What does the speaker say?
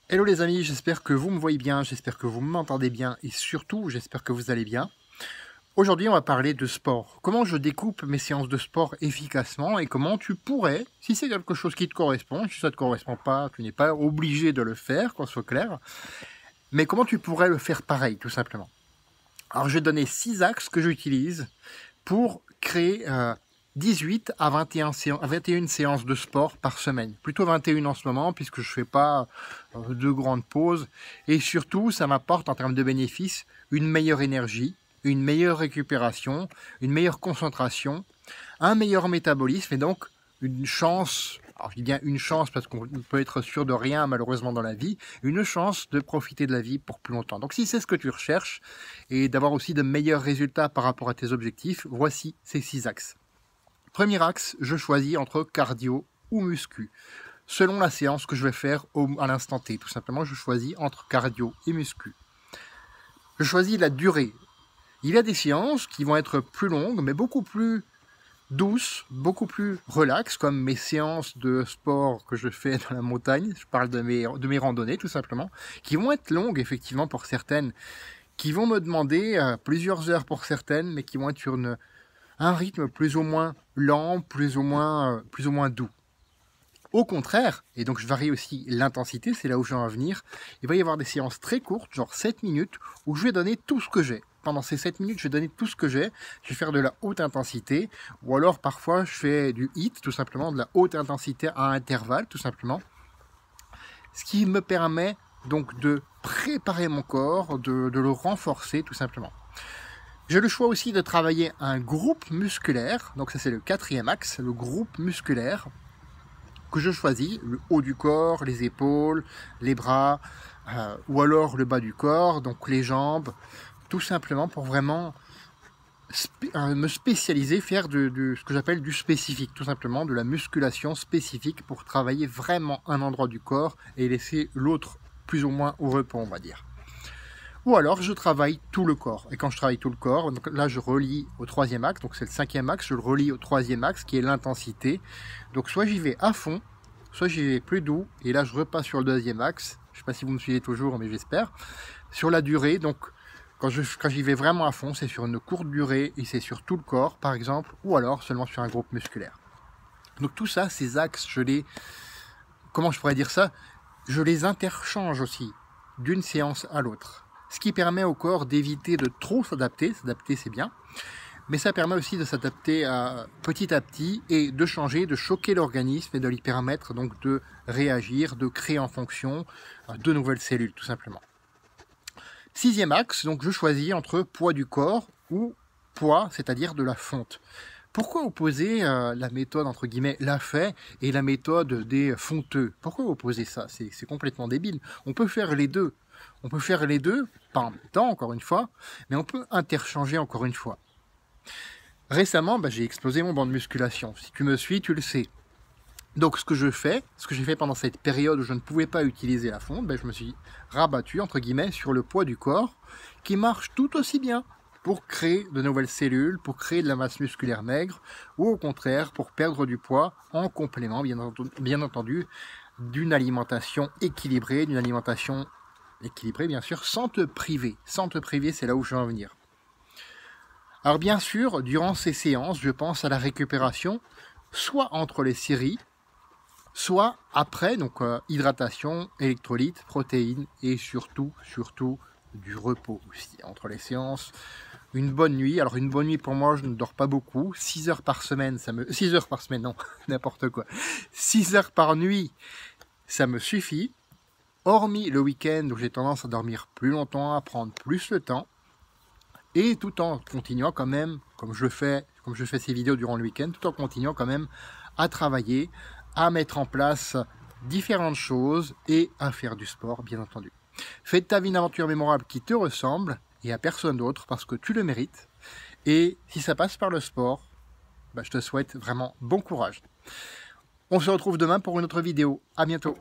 Hello les amis, j'espère que vous me voyez bien, j'espère que vous m'entendez bien et surtout j'espère que vous allez bien. Aujourd'hui on va parler de sport. Comment je découpe mes séances de sport efficacement et comment tu pourrais, si c'est quelque chose qui te correspond, si ça ne te correspond pas, tu n'es pas obligé de le faire, qu'on soit clair, mais comment tu pourrais le faire pareil tout simplement. Alors je vais donner 6 axes que j'utilise pour créer 18 à 21 séances de sport par semaine. Plutôt 21 en ce moment, puisque je ne fais pas de grandes pauses. Et surtout, ça m'apporte en termes de bénéfices une meilleure énergie, une meilleure récupération, une meilleure concentration, un meilleur métabolisme et donc une chance, alors je dis bien une chance parce qu'on peut être sûr de rien malheureusement dans la vie, une chance de profiter de la vie pour plus longtemps. Donc si c'est ce que tu recherches et d'avoir aussi de meilleurs résultats par rapport à tes objectifs, voici ces 6 axes. Premier axe, je choisis entre cardio ou muscu. Selon la séance que je vais faire à l'instant T, tout simplement, je choisis entre cardio et muscu. Je choisis la durée. Il y a des séances qui vont être plus longues, mais beaucoup plus douces, beaucoup plus relax, comme mes séances de sport que je fais dans la montagne. Je parle de mes randonnées, tout simplement, qui vont être longues, effectivement, pour certaines, qui vont me demander plusieurs heures pour certaines, mais qui vont être sur un rythme plus ou moins lent, plus ou moins doux. Au contraire, et donc je varie aussi l'intensité, c'est là où je veux en venir, il va y avoir des séances très courtes, genre 7 minutes, où je vais donner tout ce que j'ai. Pendant ces 7 minutes, je vais donner tout ce que j'ai. Je vais faire de la haute intensité, ou alors parfois je fais du HIIT, tout simplement, de la haute intensité à intervalle, tout simplement. Ce qui me permet donc de préparer mon corps, de le renforcer, tout simplement. J'ai le choix aussi de travailler un groupe musculaire, donc ça c'est le 4e axe, le groupe musculaire que je choisis, le haut du corps, les épaules, les bras, ou alors le bas du corps, donc les jambes, tout simplement pour vraiment me spécialiser, faire ce que j'appelle du spécifique, tout simplement de la musculation spécifique pour travailler vraiment un endroit du corps et laisser l'autre plus ou moins au repos, on va dire. Ou alors je travaille tout le corps. Et quand je travaille tout le corps, donc là je relie au 3e axe, donc c'est le 5e axe, je le relie au 3e axe qui est l'intensité. Donc soit j'y vais à fond, soit j'y vais plus doux, et là je repasse sur le 2e axe. Je ne sais pas si vous me suivez toujours, mais j'espère. Sur la durée, donc quand j'y vais vraiment à fond, c'est sur une courte durée et c'est sur tout le corps par exemple, ou alors seulement sur un groupe musculaire. Donc tout ça, ces axes, comment je pourrais dire ça? Je les interchange aussi d'une séance à l'autre. Ce qui permet au corps d'éviter de trop s'adapter. S'adapter, c'est bien. Mais ça permet aussi de s'adapter petit à petit et de changer, de choquer l'organisme et de lui permettre donc de réagir, de créer en fonction de nouvelles cellules, tout simplement. 6e axe, donc je choisis entre poids du corps ou poids, c'est-à-dire de la fonte. Pourquoi opposer la méthode, entre guillemets, Lafay et la méthode des fonteux? Pourquoi opposer ça? C'est complètement débile. On peut faire les deux. On peut faire les deux, pas en même temps, encore une fois, mais on peut interchanger encore une fois. Récemment, j'ai explosé mon banc de musculation. Si tu me suis, tu le sais. Donc ce que j'ai fait pendant cette période où je ne pouvais pas utiliser la fonte, je me suis rabattu, entre guillemets, sur le poids du corps, qui marche tout aussi bien pour créer de nouvelles cellules, pour créer de la masse musculaire maigre, ou au contraire, pour perdre du poids en complément, bien entendu, d'une alimentation équilibrée, bien sûr, sans te priver. Sans te priver, c'est là où je veux en venir. Alors bien sûr, durant ces séances, je pense à la récupération, soit entre les séries, soit après, donc hydratation, électrolytes, protéines et surtout du repos aussi. Entre les séances, une bonne nuit. Alors une bonne nuit pour moi, je ne dors pas beaucoup. 6 heures par semaine, 6 heures par semaine, non, n'importe quoi. 6 heures par nuit, ça me suffit. Hormis le week-end où j'ai tendance à dormir plus longtemps, à prendre plus le temps, et tout en continuant quand même, comme je fais ces vidéos durant le week-end, tout en continuant quand même à travailler, à mettre en place différentes choses et à faire du sport, bien entendu. Fais de ta vie une aventure mémorable qui te ressemble et à personne d'autre parce que tu le mérites. Et si ça passe par le sport, je te souhaite vraiment bon courage. On se retrouve demain pour une autre vidéo. À bientôt.